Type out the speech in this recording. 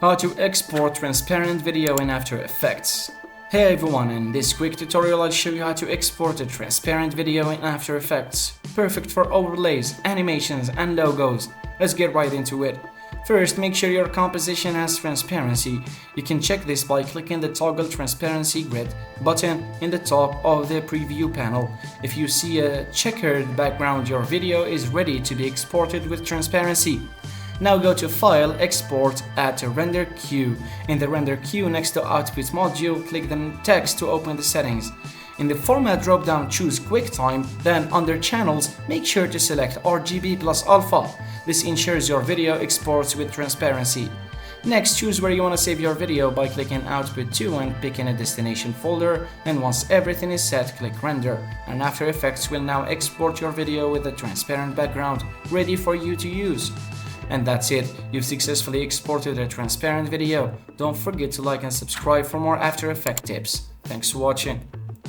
How to export transparent video in After Effects. Hey everyone, in this quick tutorial I'll show you how to export a transparent video in After Effects. Perfect for overlays, animations and logos. Let's get right into it. First, make sure your composition has transparency. You can check this by clicking the Toggle Transparency Grid button in the top of the preview panel. If you see a checkered background, your video is ready to be exported with transparency. Now go to File, Export at Render Queue. In the Render Queue next to Output module, click the text to open the settings. In the Format drop-down, choose QuickTime, then under Channels, make sure to select RGB plus Alpha. This ensures your video exports with transparency. Next, choose where you want to save your video by clicking Output to and picking a destination folder, and once everything is set, click Render, and After Effects will now export your video with a transparent background, ready for you to use. And that's it, you've successfully exported a transparent video. Don't forget to like and subscribe for more After Effects tips. Thanks for watching.